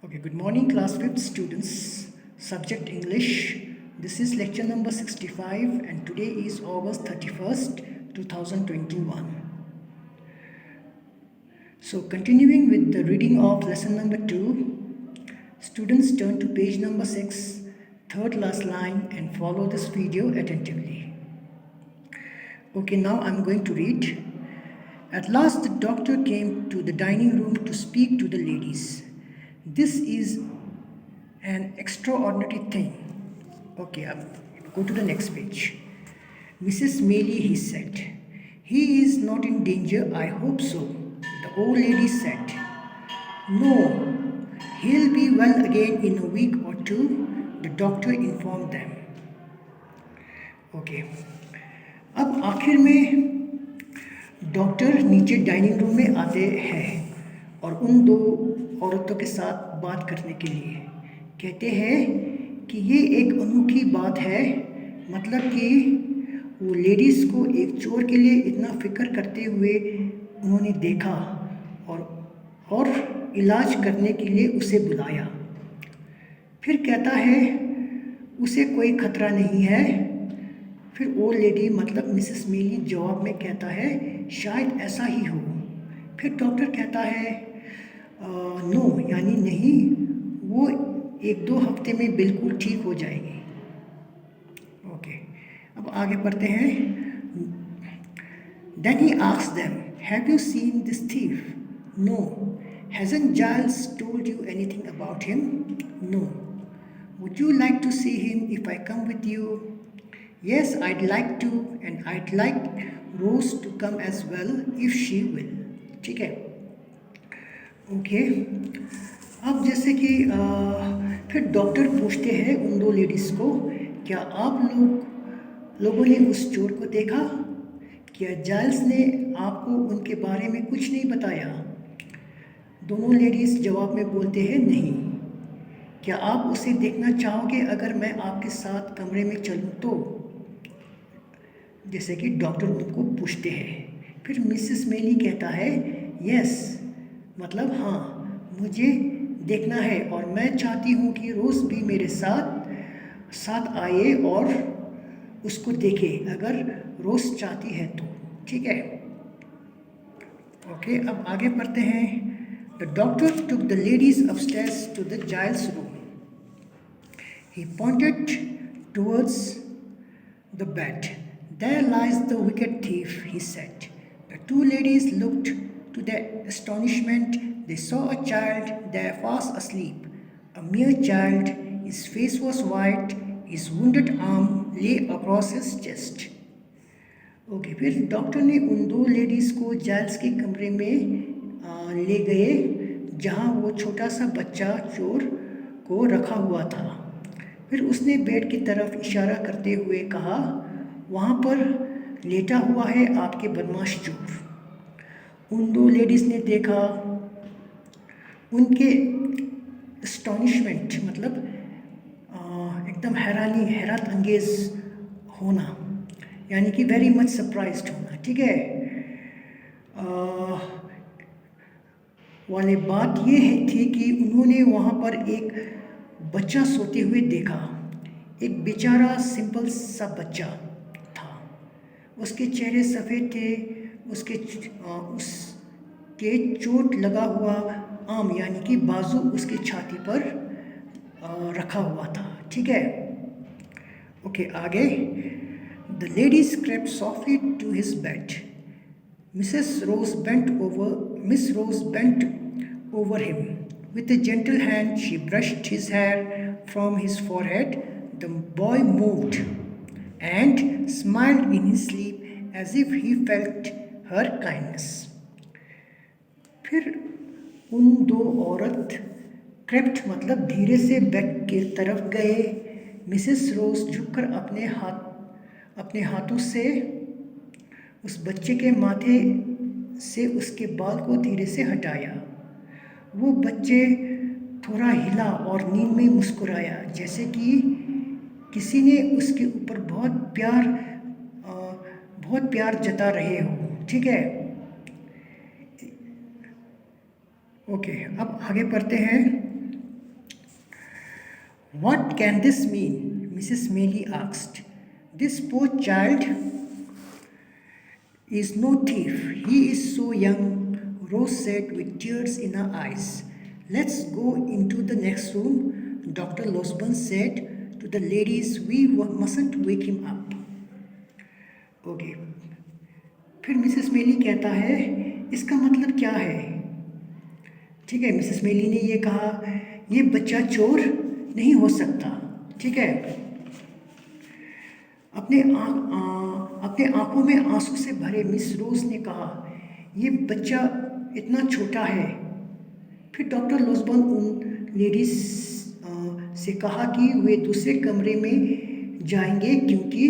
Okay, good morning, class 5th students. Subject English. This is lecture number 65, and today is August 31st, 2021. So, continuing with the reading of lesson number 2, students turn to page number 6, third last line, and follow this video attentively. Okay, now I'm going to read. At last, the doctor came to the dining room to speak to the ladies. This is an extraordinary thing. Okay, go to the next page. Mrs. Maylie, he said. He is not in danger, I hope so. The old lady said. No, he'll be well again in a week or two, the doctor informed them. Okay, अब आखिर में doctor नीचे dining room में आते हैं और उन दो औरतों के साथ बात करने के लिए कहते हैं कि ये एक अनोखी बात है, मतलब कि वो लेडीज़ को एक चोर के लिए इतना फ़िक्र करते हुए उन्होंने देखा और इलाज करने के लिए उसे बुलाया। फिर कहता है उसे कोई ख़तरा नहीं है। फिर ओल्ड लेडी मतलब मिसेस मेली जवाब में कहता है शायद ऐसा ही हो। फिर डॉक्टर कहता है नो यानी नहीं, वो 1-2 हफ्ते में बिल्कुल ठीक हो जाएगी। ओके, अब आगे पढ़ते हैं। Then he asked them, have you seen this thief? No. Hasn't Giles told you anything about him? No. Would you like to see him if I come with you? Yes, I'd like to, and I'd like Rose to come as well if she will. ठीक है, okay. अब जैसे कि फिर doctor पूछते हैं उन दो लेडीज़ को, क्या आप लोगों ने उस चोर को देखा? क्या जाइल्स ने आपको उनके बारे में कुछ नहीं बताया? दोनों लेडीज़ जवाब में बोलते हैं नहीं। क्या आप उसे देखना चाहोगे अगर मैं आपके साथ कमरे में चलूँ तो? जैसे कि डॉक्टर उनको पूछते हैं। फिर मिसेस मेली कहता है यस, मतलब हाँ, मुझे देखना है और मैं चाहती हूँ कि रोज़ भी मेरे साथ आए और उसको देखे अगर रोज़ चाहती है तो। ठीक है, ओके। अब आगे पढ़ते हैं। The doctor took the ladies upstairs to the Giles room. He pointed towards the bed. There lies the wicked thief, he said. The two ladies looked. To their astonishment, they saw a child there fast asleep. A mere child. His face was white. His wounded arm lay across his chest. Okay, फिर doctor ने उन दो ladies को Giles के कमरे में ले गए जहाँ वो छोटा सा बच्चा चोर को रखा हुआ था। फिर उसने बेड की तरफ इशारा करते हुए कहा, वहाँ पर लेटा हुआ है आपके बदमाश चोर। उन दो लेडीज़ ने देखा। उनके एस्टॉनिशमेंट मतलब एकदम हैरत अंगेज होना, यानी कि वेरी मच सरप्राइज्ड होना। ठीक है, वाले बात ये थी कि उन्होंने वहाँ पर एक बच्चा सोते हुए देखा। एक बेचारा सिंपल सा बच्चा था। उसके चेहरे सफ़ेद थे। उसके चोट लगा हुआ आर्म यानी कि बाजू उसकी छाती पर रखा हुआ था। ठीक है, ओके। आगे the ladies crept softly to his bed. Miss Rose bent over him. With a gentle hand, she brushed his hair from his forehead. The boy moved and smiled in his sleep as if he felt her kindness. फिर उन दो औरत crept मतलब धीरे से bed की तरफ गए। मिसेस रोज झुककर अपने हाथों से उस बच्चे के माथे से उसके बाल को धीरे से हटाया। वो बच्चे थोड़ा हिला और नींद में मुस्कुराया जैसे कि किसी ने उसके ऊपर बहुत प्यार जता रहे हो। ठीक है, ओके। अब आगे पढ़ते हैं। What can this mean? Mrs. Maylie asked. This poor child is no thief. He is so young, Rose said with tears in her eyes. Let's go into the next room, Dr. Losburn said to the ladies. We mustn't wake him up. Okay. फिर Mrs मेली कहता है इसका मतलब क्या है. ठीक है, मिसेस मेली ने ये कहा ये बच्चा चोर नहीं हो सकता. ठीक है, अपने आंखों में आंसू से भरे मिस रोज ने कहा ये बच्चा इतना छोटा है. फिर डॉक्टर लॉसबर्न उन लेडीज से कहा कि वे दूसरे कमरे में जाएंगे क्योंकि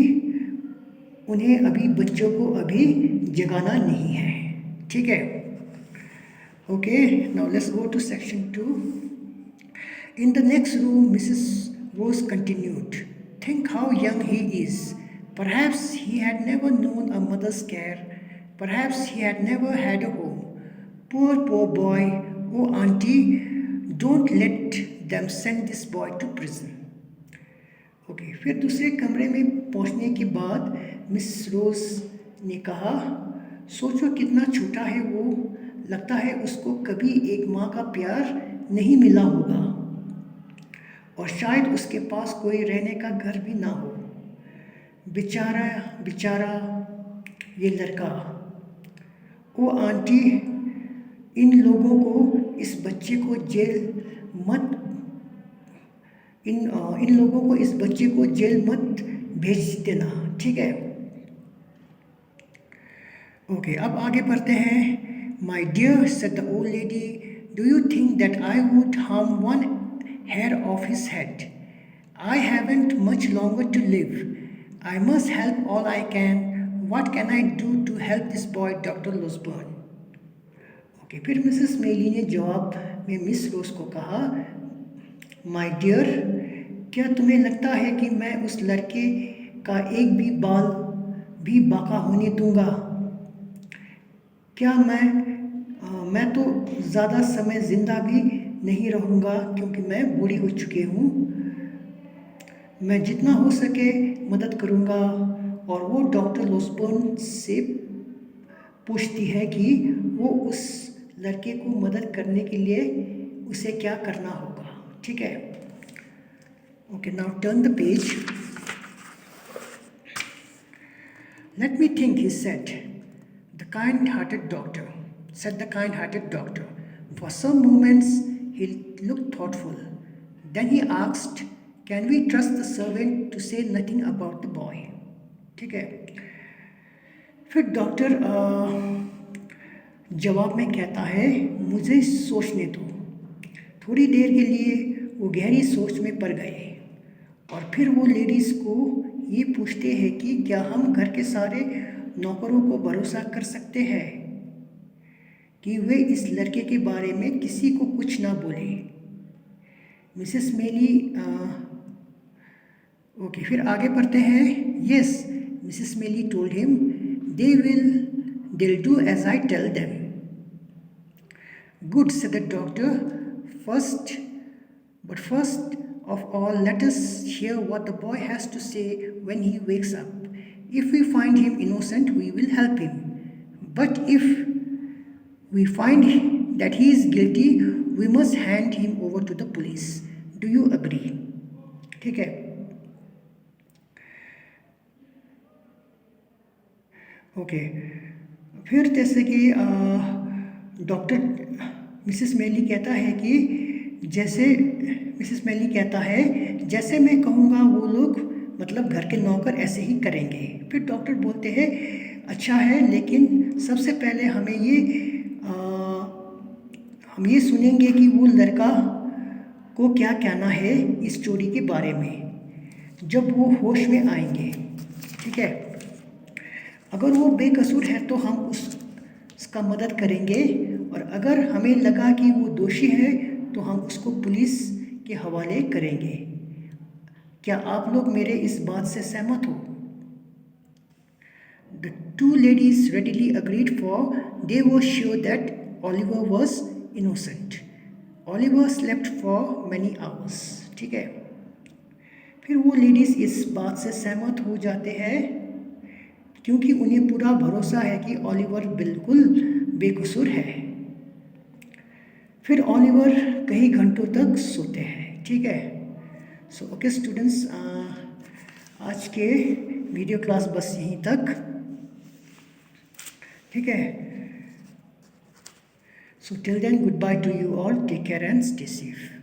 उन्हें अभी बच्चों को अभी जगाना नहीं है. ठीक है. Okay, now let's go to section 2. In the next room, Mrs. Rose continued, think how young he is. Perhaps he had never known a mother's care. Perhaps he had never had a home. Poor boy. Oh, auntie, don't let them send this boy to prison. Okay, फिर दूसरे कमरे में पहुंचने के बाद miss रोज ने कहा सोचो कितना छोटा है वो. लगता है उसको कभी एक माँ का प्यार नहीं मिला होगा और शायद उसके पास कोई रहने का घर भी ना हो. बेचारा ये लड़का. ओ आंटी, इन लोगों को इस बच्चे को जेल मत भेज देना. ठीक है. ओके, अब आगे बढ़ते हैं. My dear, said the old lady, do you think that I would harm one hair of his head? I haven't much longer to live. I must help all I can. What can I do to help this boy, Dr. Losburn? Okay, फिर Mrs मेली ने जवाब में miss रोज को कहा my dear, क्या तुम्हें लगता है कि मैं उस लड़के का एक भी बाल भी बाका होने दूंगा? क्या मैं तो ज़्यादा समय ज़िंदा भी नहीं रहूँगा क्योंकि मैं बूढ़ी हो चुकी हूँ. मैं जितना हो सके मदद करूँगा. और वो डॉक्टर लॉसबर्न से पूछती है कि वो उस लड़के को मदद करने के लिए उसे क्या करना होगा. ठीक है. Okay, now turn the page. Let me think, he said. The kind-hearted doctor, said the kind-hearted doctor. For some moments he looked thoughtful. Then he asked, can we trust the servant to say nothing about the boy? ठीक है. फिर doctor जवाब में कहता है मुझे सोचने दो. थोड़ी देर के लिए वो गहरी सोच में पड़ गए और फिर वो लेडीज़ को ये पूछते हैं कि क्या हम घर के सारे नौकरों को भरोसा कर सकते हैं कि वे इस लड़के के बारे में किसी को कुछ ना बोले. मिसेस मेली ओके, फिर आगे बढ़ते हैं. यस, मिसेस मेली told him they'll do as I tell them. Good, said the doctor. First of all, let us hear what the boy has to say when he wakes up. If we find him innocent, we will help him. But if we find that he is guilty, we must hand him over to the police. Do you agree? ठीक है. Okay, फिर जैसे कि doctor Mrs मेली कहता है कि जैसे मैं कहूँगा वो लोग मतलब घर के नौकर ऐसे ही करेंगे. फिर डॉक्टर बोलते हैं अच्छा है, लेकिन सबसे पहले हम ये सुनेंगे कि वो लड़का को क्या कहना है इस चोरी के बारे में जब वो होश में आएंगे. ठीक है. अगर वो बेकसूर है तो हम उसका मदद करेंगे और अगर हमें लगा कि वो दोषी है तो हम उसको पुलिस के हवाले करेंगे. क्या आप लोग मेरे इस बात से सहमत हो? The two ladies readily agreed, for they were sure that Oliver was innocent. Oliver slept for many hours. ठीक है. फिर वो लेडीज़ इस बात से सहमत हो जाते हैं क्योंकि उन्हें पूरा भरोसा है कि ओलिवर बिल्कुल बेकसूर है। फिर ओलिवर कई घंटों तक सोते हैं, ठीक है। सो ओके स्टूडेंट्स, आज के वीडियो क्लास बस यहीं तक, ठीक है। So till then goodbye to you all, take care and stay safe.